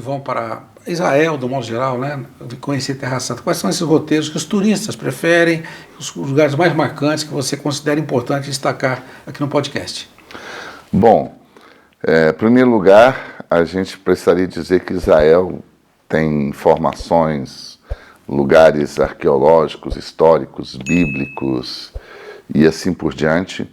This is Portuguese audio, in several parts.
vão para Israel, do modo geral, né, conhecer Terra Santa, quais são esses roteiros que os turistas preferem, os lugares mais marcantes que você considera importante destacar aqui no podcast? Bom, em primeiro lugar, a gente precisaria dizer que Israel tem informações, lugares arqueológicos, históricos, bíblicos e assim por diante,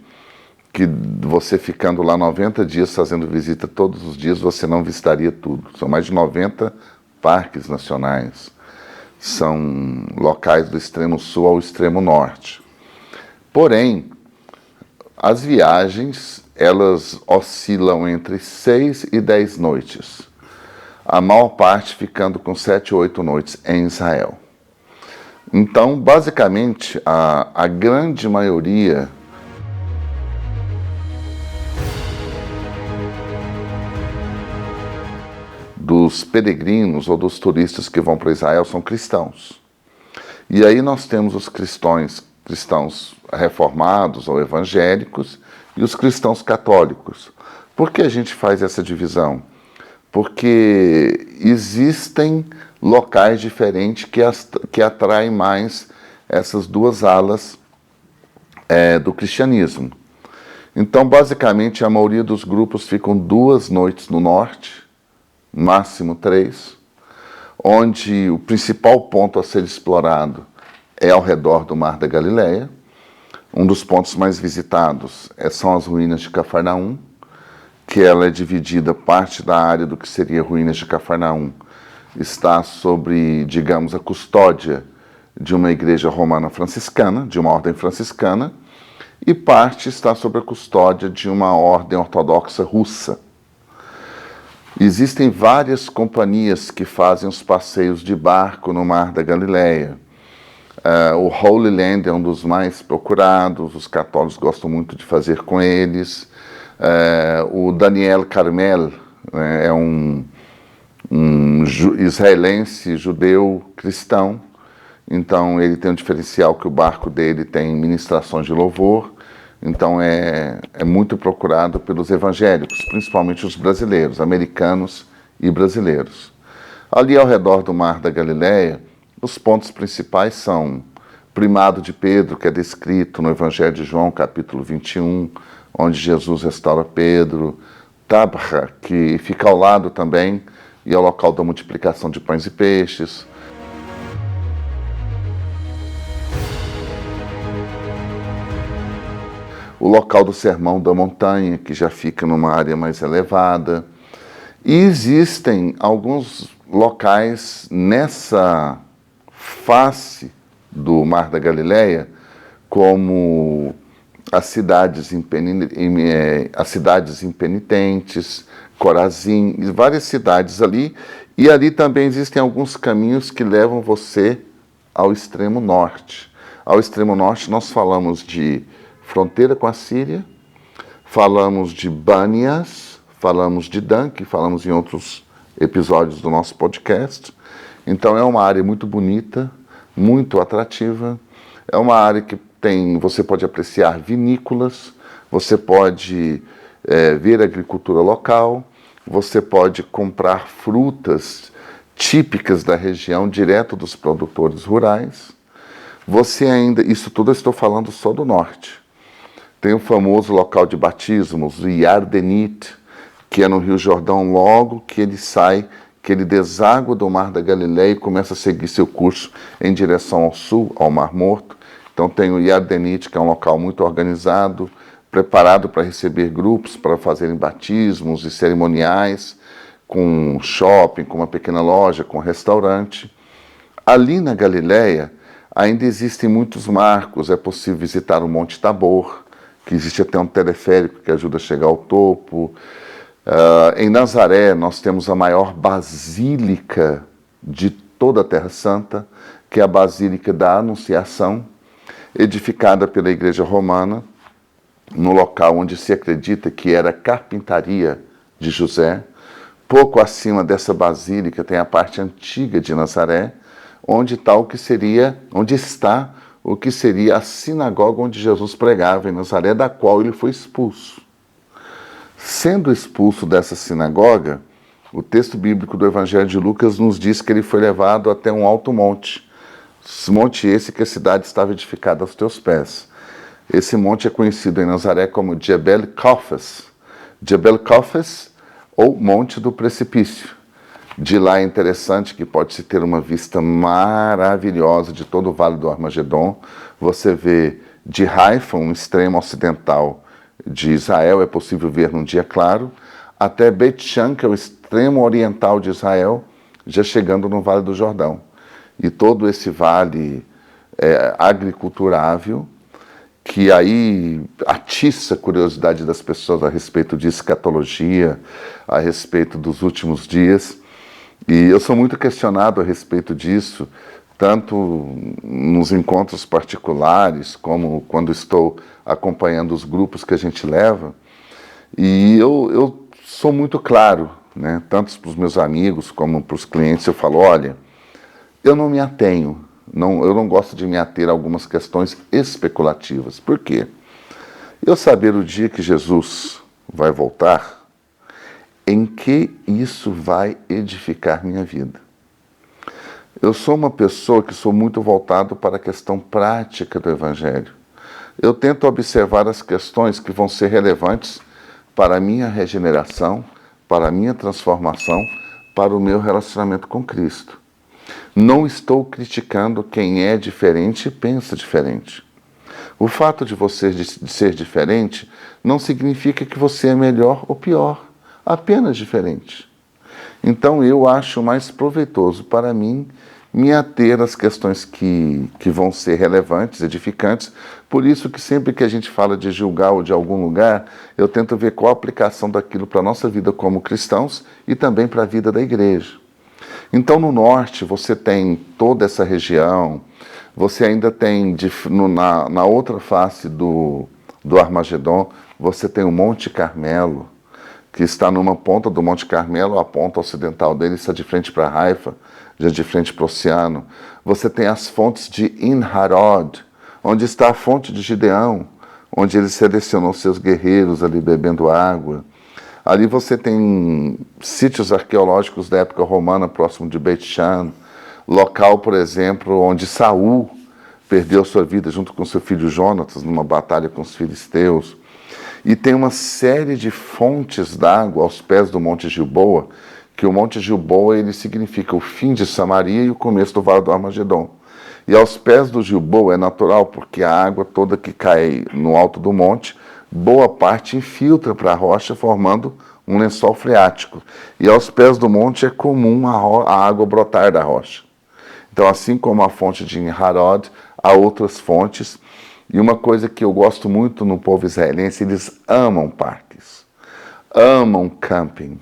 que você ficando lá 90 dias fazendo visita todos os dias, você não visitaria tudo. São mais de 90 parques nacionais. São locais do extremo sul ao extremo norte. Porém, as viagens, elas oscilam entre 6 e 10 noites. A maior parte ficando com 7 ou 8 noites em Israel. Então, basicamente, a grande maioria dos peregrinos ou dos turistas que vão para Israel são cristãos. E aí nós temos os cristãos reformados ou evangélicos e os cristãos católicos. Por que a gente faz essa divisão? Porque existem locais diferentes que atraem mais essas duas alas do cristianismo. Então, basicamente, a maioria dos grupos ficam 2 noites no norte, máximo 3, onde o principal ponto a ser explorado é ao redor do Mar da Galileia. Um dos pontos mais visitados são as ruínas de Cafarnaum, que ela é dividida, parte da área do que seria ruínas de Cafarnaum está sobre, digamos, a custódia de uma igreja romana franciscana, de uma ordem franciscana, e parte está sob a custódia de uma ordem ortodoxa russa. Existem várias companhias que fazem os passeios de barco no Mar da Galileia. O Holy Land é um dos mais procurados, os católicos gostam muito de fazer com eles. O Daniel Carmel é um israelense, judeu, cristão. Então ele tem um diferencial que o barco dele tem ministrações de louvor. Então é muito procurado pelos evangélicos, principalmente os brasileiros, americanos e brasileiros. Ali ao redor do Mar da Galileia, os pontos principais são Primado de Pedro, que é descrito no Evangelho de João, capítulo 21, onde Jesus restaura Pedro, Tabra, que fica ao lado também, e é o local da multiplicação de pães e peixes. O local do Sermão da Montanha, que já fica numa área mais elevada. E existem alguns locais nessa face do Mar da Galileia, como as cidades impenitentes, Corazim, várias cidades ali. E ali também existem alguns caminhos que levam você ao extremo norte. Ao extremo norte nós falamos de fronteira com a Síria, falamos de Banias, falamos de Dan, que falamos em outros episódios do nosso podcast. Então é uma área muito bonita, muito atrativa. É uma área que você pode apreciar vinícolas, você pode ver agricultura local, você pode comprar frutas típicas da região, direto dos produtores rurais. Isso tudo eu estou falando só do norte. Tem o famoso local de batismos, o Yardenit, que é no Rio Jordão, logo que ele deságua do Mar da Galileia e começa a seguir seu curso em direção ao sul, ao Mar Morto. Então tem o Yardenit, que é um local muito organizado, preparado para receber grupos, para fazerem batismos e cerimoniais, com shopping, com uma pequena loja, com restaurante. Ali na Galileia ainda existem muitos marcos, é possível visitar o Monte Tabor, que existe até um teleférico que ajuda a chegar ao topo. Em Nazaré, nós temos a maior basílica de toda a Terra Santa, que é a Basílica da Anunciação, edificada pela Igreja Romana, no local onde se acredita que era a carpintaria de José. Pouco acima dessa basílica tem a parte antiga de Nazaré, onde está o que seria a sinagoga onde Jesus pregava em Nazaré, da qual ele foi expulso. Sendo expulso dessa sinagoga, O texto bíblico do Evangelho de Lucas nos diz que ele foi levado até um alto monte. Monte esse que a cidade estava edificada aos teus pés. Esse monte é conhecido em Nazaré como Jebel Kofes. Jebel Kofes, ou Monte do Precipício. De lá é interessante que pode-se ter uma vista maravilhosa de todo o Vale do Armagedon. Você vê de Haifa, um extremo ocidental de Israel, é possível ver num dia claro, até Beit Shan, que é o extremo oriental de Israel, já chegando no Vale do Jordão. E todo esse vale agriculturável, que aí atiça a curiosidade das pessoas a respeito de escatologia, a respeito dos últimos dias. E eu sou muito questionado a respeito disso, tanto nos encontros particulares, como quando estou acompanhando os grupos que a gente leva. E eu sou muito claro, né? Tanto para os meus amigos como para os clientes, eu falo, olha, eu não me atenho, eu não gosto de me ater a algumas questões especulativas. Por quê? Eu saber o dia que Jesus vai voltar, em que isso vai edificar minha vida. Eu sou uma pessoa que sou muito voltado para a questão prática do Evangelho. Eu tento observar as questões que vão ser relevantes para a minha regeneração, para a minha transformação, para o meu relacionamento com Cristo. Não estou criticando quem é diferente e pensa diferente. O fato de você ser diferente não significa que você é melhor ou pior, apenas diferente. Então eu acho mais proveitoso para mim me ater às questões que vão ser relevantes, edificantes. Por isso que sempre que a gente fala de julgar ou de algum lugar, eu tento ver qual a aplicação daquilo para a nossa vida como cristãos e também para a vida da igreja. Então no norte você tem toda essa região, você ainda tem na outra face do Armagedon, você tem o Monte Carmelo, que está numa ponta do Monte Carmelo, a ponta ocidental dele está de frente para Haifa, já de frente para o oceano. Você tem as fontes de En-Harod, onde está a fonte de Gideão, onde ele selecionou seus guerreiros ali bebendo água. Ali você tem sítios arqueológicos da época romana, próximo de Beit Shan, local, por exemplo, onde Saul perdeu sua vida junto com seu filho Jonatas, numa batalha com os filisteus. E tem uma série de fontes d'água aos pés do Monte Gilboa, que o Monte Gilboa ele significa o fim de Samaria e o começo do Vale do Armagedon. E aos pés do Gilboa é natural, porque a água toda que cai no alto do monte, boa parte infiltra para a rocha, formando um lençol freático. E aos pés do monte é comum a água brotar da rocha. Então, assim como a fonte de En-Harod, há outras fontes. E uma coisa que eu gosto muito no povo israelense, eles amam parques, amam camping,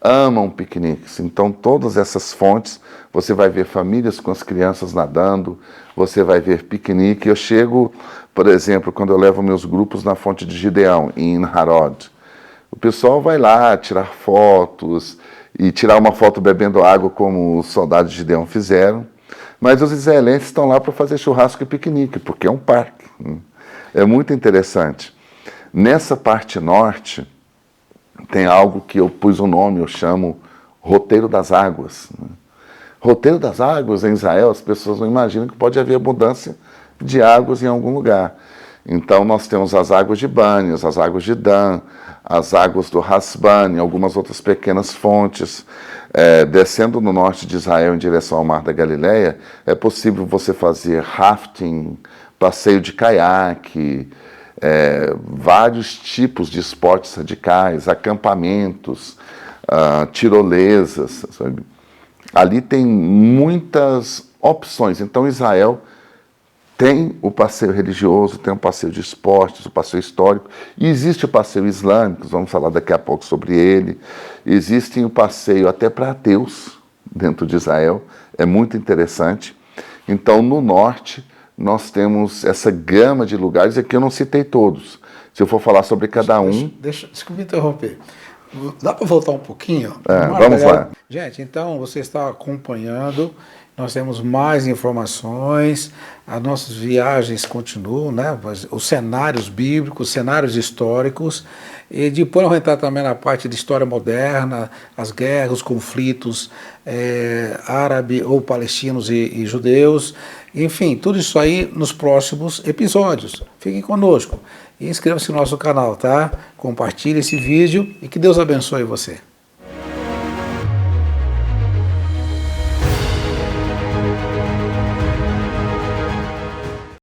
amam piqueniques. Então, todas essas fontes, você vai ver famílias com as crianças nadando, você vai ver piquenique. Eu chego, por exemplo, quando eu levo meus grupos na fonte de Gideão, em En-Harod. O pessoal vai lá tirar fotos e tirar uma foto bebendo água, como os soldados de Gideão fizeram. Mas os israelenses estão lá para fazer churrasco e piquenique, porque é um parque. É muito interessante. Nessa parte norte, tem algo que eu pus o nome, eu chamo Roteiro das Águas. Roteiro das Águas em Israel, as pessoas não imaginam que pode haver abundância de águas em algum lugar. Então nós temos as águas de Bânias, as águas de Dan, as águas do Hasban, algumas outras pequenas fontes. Descendo no norte de Israel em direção ao Mar da Galileia, é possível você fazer rafting, passeio de caiaque, vários tipos de esportes radicais, acampamentos, tirolesas, sabe? Ali tem muitas opções. Então Israel tem o passeio religioso, tem o passeio de esportes, o passeio histórico, e existe o passeio islâmico, vamos falar daqui a pouco sobre ele. Existe o passeio até para ateus dentro de Israel, é muito interessante. Então, no norte, nós temos essa gama de lugares, aqui eu não citei todos. Se eu for falar sobre cada um... Desculpe me interromper. Dá para voltar um pouquinho? Vamos lá. Gente, então você está acompanhando, nós temos mais informações, as nossas viagens continuam, né? Os cenários bíblicos, cenários históricos, e depois vamos entrar também na parte de história moderna, as guerras, os conflitos árabe ou palestinos e judeus, enfim, tudo isso aí nos próximos episódios. Fiquem conosco e inscreva-se no nosso canal, tá? Compartilhe esse vídeo e que Deus abençoe você.